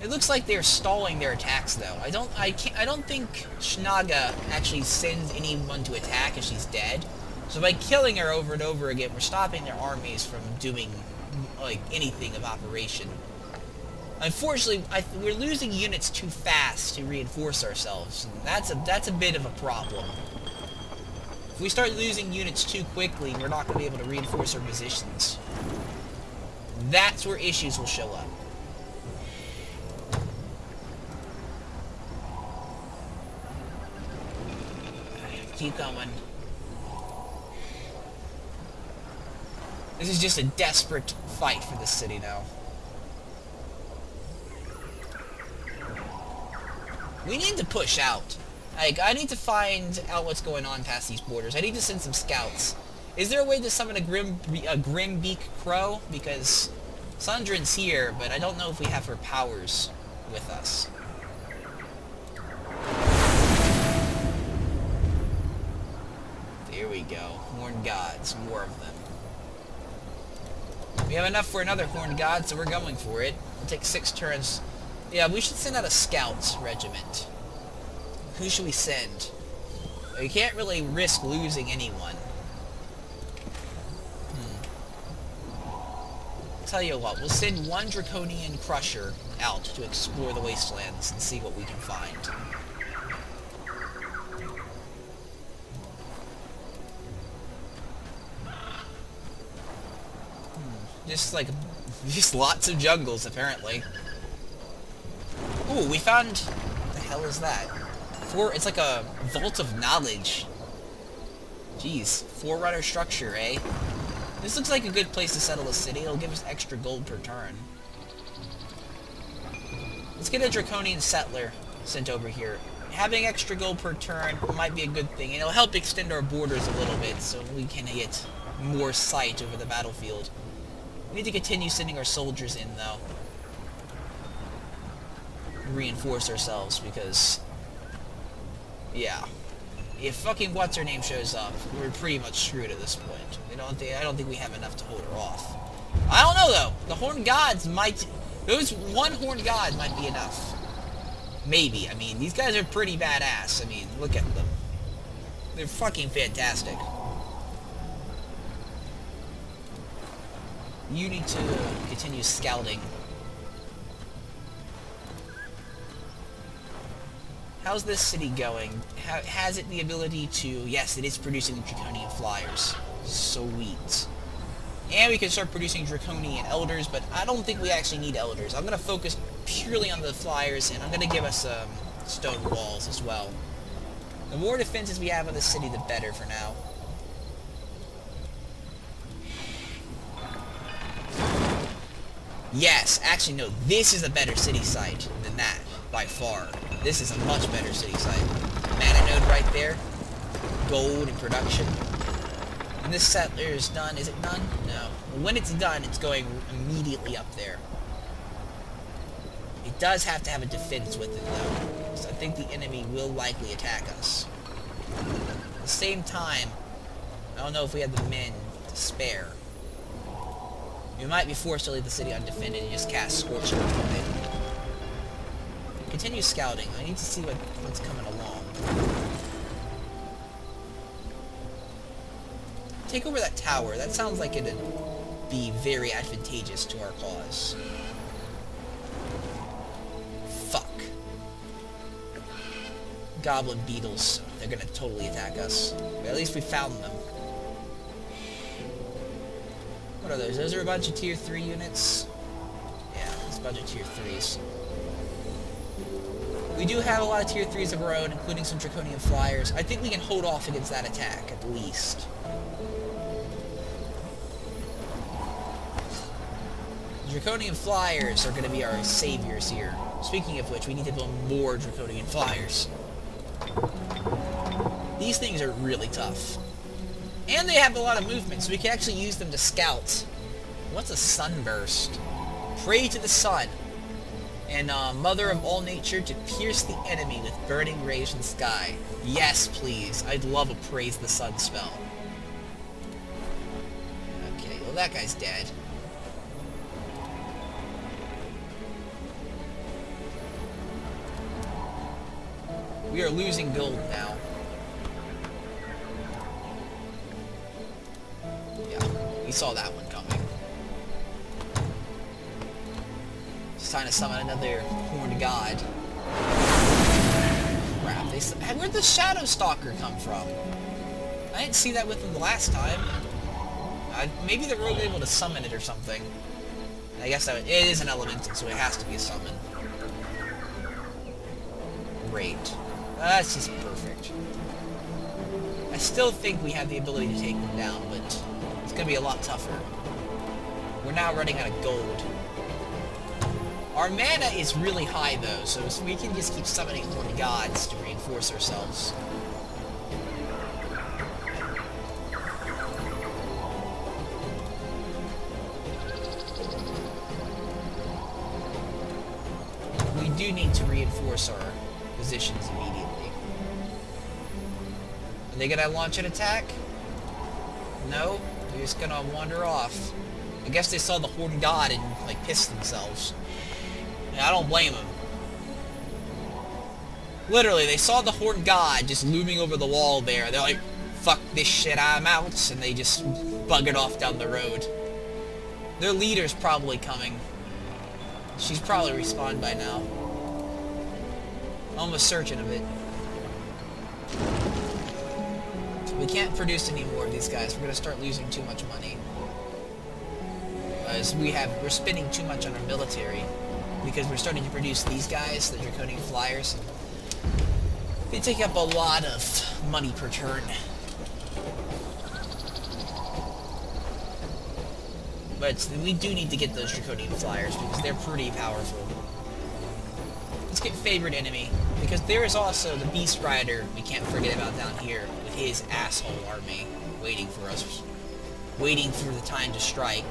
It looks like they're stalling their attacks, though. I don't think Shnaga actually sends anyone to attack if she's dead. So by killing her over and over again, we're stopping their armies from doing, like, anything of operation. Unfortunately, we're losing units too fast to reinforce ourselves. And that's a bit of a problem. If we start losing units too quickly, we're not going to be able to reinforce our positions. That's where issues will show up. Keep going. This is just a desperate fight for this city now. We need to push out. Like, I need to find out what's going on past these borders. I need to send some scouts. Is there a way to summon a Grimbeak Crow? Because Sundrin's here, but I don't know if we have her powers with us. Here we go. Horned Gods. More of them. We have enough for another Horned God, so we're going for it. It'll take 6 turns. Yeah, we should send out a Scouts regiment. Who should we send? We can't really risk losing anyone. Tell you what, we'll send one Draconian Crusher out to explore the Wastelands and see what we can find. Just lots of jungles, apparently. Ooh, we found... What the hell is that? It's like a vault of knowledge. Jeez, Forerunner structure, eh? This looks like a good place to settle a city. It'll give us extra gold per turn. Let's get a Draconian settler sent over here. Having extra gold per turn might be a good thing. It'll help extend our borders a little bit so we can get more sight over the battlefield. We need to continue sending our soldiers in, though. Reinforce ourselves, because... yeah. If fucking what's-her-name shows up, we're pretty much screwed at this point. I don't think we have enough to hold her off. I don't know, though. The Horned Gods might... Those one Horned God might be enough. Maybe. I mean, these guys are pretty badass. I mean, look at them. They're fucking fantastic. You need to continue scouting. How's this city going? Has it the ability to... Yes, it is producing Draconian Flyers. Sweet. And we can start producing Draconian Elders, but I don't think we actually need Elders. I'm going to focus purely on the Flyers, and I'm going to give us stone walls as well. The more defenses we have on the city, the better for now. Yes, actually no, this is a better city site than that, by far. This is a much better city site. Mana node right there. Gold and production. And this settler is done. Is it done? No. When it's done, it's going immediately up there. It does have to have a defense with it, though. So I think the enemy will likely attack us. At the same time, I don't know if we have the men to spare. We might be forced to leave the city undefended and just cast Scorch Earth on it. Continue scouting. I need to see what's coming along. Take over that tower. That sounds like it'd be very advantageous to our cause. Fuck. Goblin beetles. They're gonna totally attack us. But at least we found them. What are those? Those are a bunch of tier 3 units. Yeah, it's a bunch of tier 3s. We do have a lot of tier 3s of our own, including some Draconian Flyers. I think we can hold off against that attack, at least. Draconian Flyers are going to be our saviors here. Speaking of which, we need to build more Draconian Flyers. These things are really tough. And they have a lot of movement, so we can actually use them to scout. What's a sunburst? Pray to the sun, and mother of all nature, to pierce the enemy with burning rays in the sky. Yes, please. I'd love a praise the sun spell. Okay, well that guy's dead. We are losing gold now. Yeah, we saw that one coming. It's time to summon another horned god. Crap, where'd the Shadow Stalker come from? I didn't see that with them the last time. Maybe they were able to summon it or something. I guess it is an elemental, so it has to be a summon. Great. That's just perfect. I still think we have the ability to take them down, but it's going to be a lot tougher. We're now running out of gold. Our mana is really high, though, so we can just keep summoning more gods to reinforce ourselves. We do need to reinforce our positions immediately. Are they gonna launch an attack? No, they're just gonna wander off. I guess they saw the Horned God and, like, pissed themselves. And I don't blame them. Literally, they saw the Horned God just looming over the wall there. They're like, fuck this shit, I'm out. And they just buggered off down the road. Their leader's probably coming. She's probably respawned by now. Almost certain of it. We can't produce any more of these guys. We're gonna start losing too much money. As we're spending too much on our military. Because we're starting to produce these guys, the Draconian Flyers. They take up a lot of money per turn. But we do need to get those Draconian Flyers because they're pretty powerful. Let's get favorite enemy, because there is also the Beast Rider we can't forget about down here with his asshole army waiting for us, waiting for the time to strike.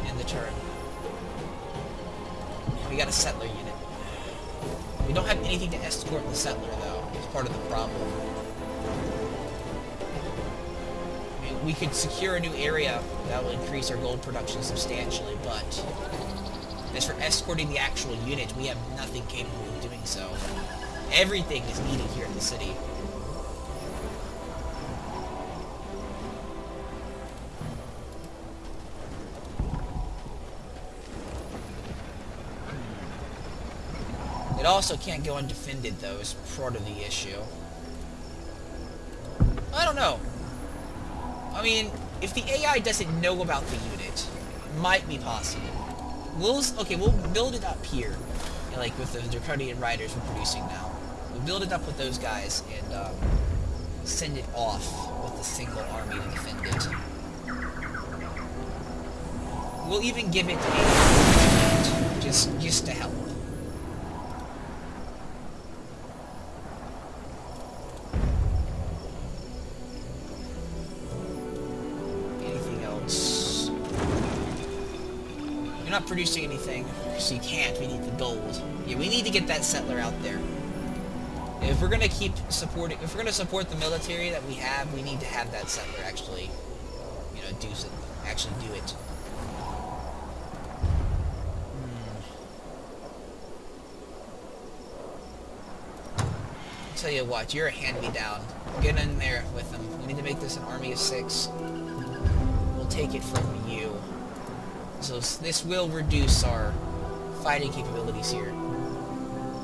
End the turn. We got a settler unit. We don't have anything to escort the settler though. It's part of the problem. We could secure a new area that will increase our gold production substantially, but as for escorting the actual unit, we have nothing capable of doing so. Everything is needed here in the city. It also can't go undefended, though, is part of the issue. I don't know. I mean, if the AI doesn't know about the unit, it might be possible. We'll build it up here, and like with the Draconian Riders we're producing now. We'll build it up with those guys and send it off with a single army to defend it. We'll even give it a just to help. You're not producing anything, so you can't. We need the gold. Yeah, we need to get that settler out there. If we're gonna support the military that we have, we need to have that settler actually, do it. Tell you what, you're a hand-me-down. Get in there with them. We need to make this an army of 6. We'll take it from you. So this will reduce our fighting capabilities here.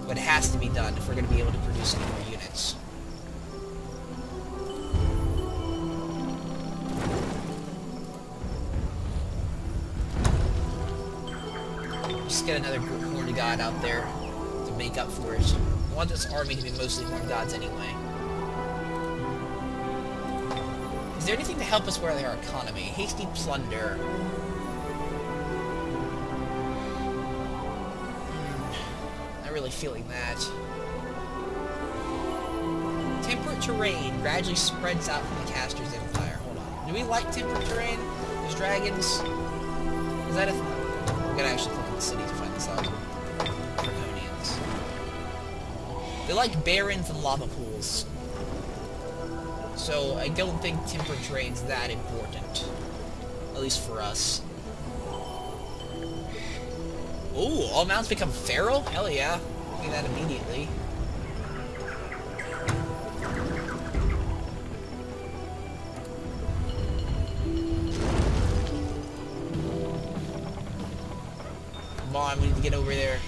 But it has to be done if we're going to be able to produce any more units. Just get another Horned God out there to make up for it. I want this army to be mostly Horned Gods anyway. Is there anything to help us with our economy? Hasty plunder. Really feeling that. Temperate terrain gradually spreads out from the caster's empire. Hold on. Do we like temperate terrain? There's dragons. Is that a thing? I'm gonna actually look in the city to find this out. Draconians. They like barrens and lava pools. So I don't think temperate terrain's that important. At least for us. Ooh, all mounts become feral? Hell yeah. Do that immediately. Come on, we need to get over there.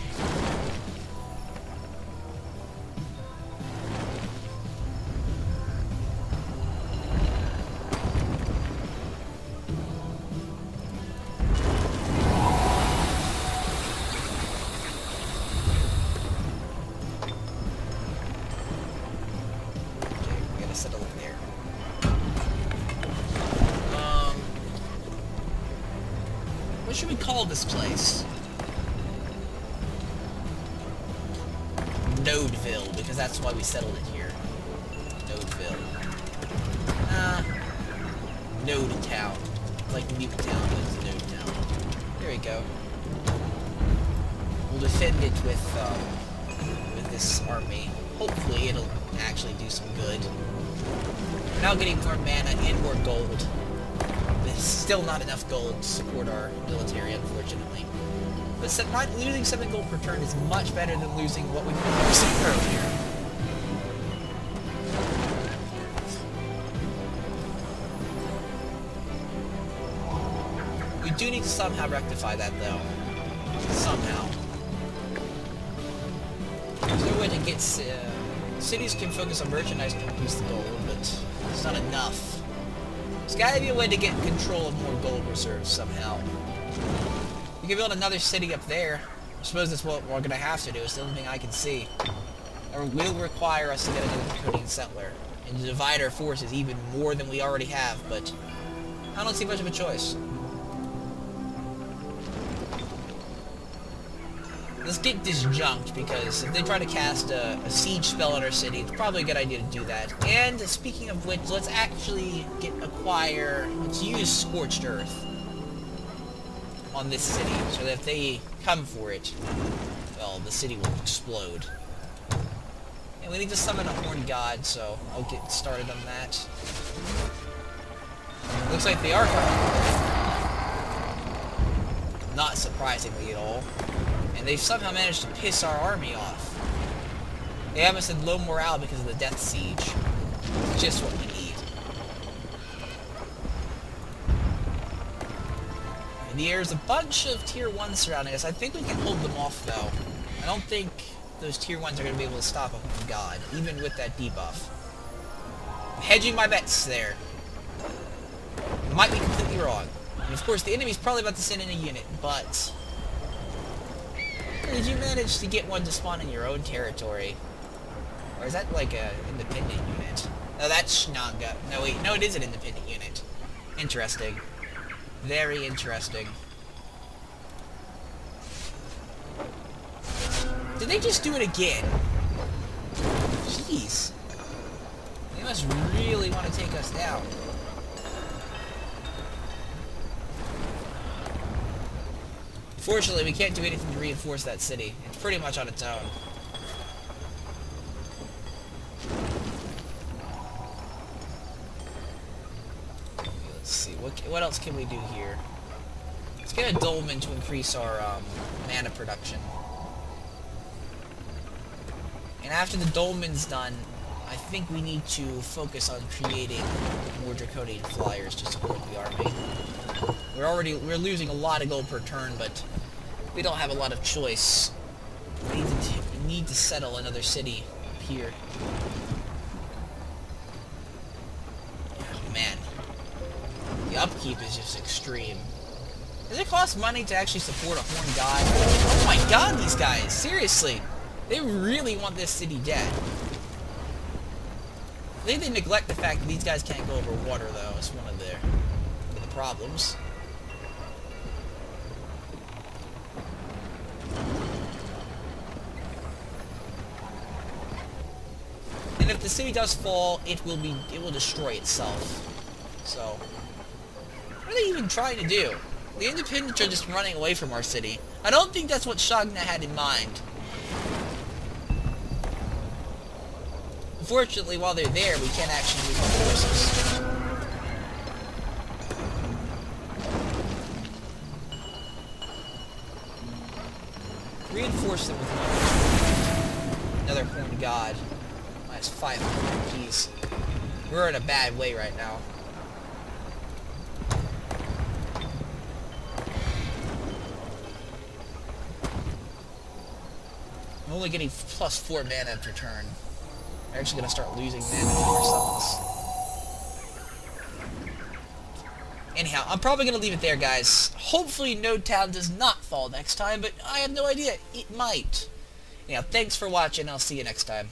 Settle in there. What should we call this place? Nodeville, because that's why we settled it here. Nodeville. Node Town. Like Newton Town, but it's Node Town. There we go. We'll defend it with this army. Hopefully it'll actually do some good. We're now getting more mana and more gold. But still not enough gold to support our military, unfortunately. But losing 7 gold per turn is much better than losing what we've been losing earlier. We do need to somehow rectify that, though. Somehow. There's no way to get... cities can focus on merchandise to increase the gold, but it's not enough. There's gotta be a way to get control of more gold reserves somehow. We can build another city up there. I suppose that's what we're gonna have to do. It's the only thing I can see. Or will require us to get another Draconian settler and to divide our forces even more than we already have, but I don't see much of a choice. Let's get disjunct, because if they try to cast a siege spell on our city, it's probably a good idea to do that. And speaking of which, let's actually let's use Scorched Earth on this city, so that if they come for it, well, the city will explode. And we need to summon a Horned God, so I'll get started on that. Looks like they are coming. Not surprisingly at all. And they've somehow managed to piss our army off. They have us in low morale because of the Death Siege. It's just what we need. And there's a bunch of Tier 1s surrounding us. I think we can hold them off, though. I don't think those Tier 1s are going to be able to stop a Horned God, even with that debuff. I'm hedging my bets there. Might be completely wrong. And of course, the enemy's probably about to send in a unit, but... did you manage to get one to spawn in your own territory? Or is that like an independent unit? No, that's Schnaga. No, wait. No, it is an independent unit. Interesting. Very interesting. Did they just do it again? Jeez. They must really want to take us down. Fortunately, we can't do anything to reinforce that city. It's pretty much on its own. Let's see, what else can we do here? Let's get a dolmen to increase our mana production. And after the dolmen's done, I think we need to focus on creating more Draconian flyers to support the army. We're losing a lot of gold per turn, but we don't have a lot of choice. We need to settle another city here. Oh, man. The upkeep is just extreme. Does it cost money to actually support a Horned God? Oh my god, these guys! Seriously! They really want this city dead. I think they neglect the fact that these guys can't go over water, though. It's one of the problems. And if the city does fall, it will destroy itself. So, what are they even trying to do? The independents are just running away from our city. I don't think that's what Shagna had in mind. Unfortunately, while they're there, we can't actually move our forces. force them with one. Another horned god. Minus 500. Jeez. We're in a bad way right now. I'm only getting plus 4 mana per turn. I'm actually going to start losing mana to our summons. Anyhow, I'm probably going to leave it there, guys. Hopefully Node Town does not fall next time, but I have no idea. It might. Anyhow, thanks for watching. I'll see you next time.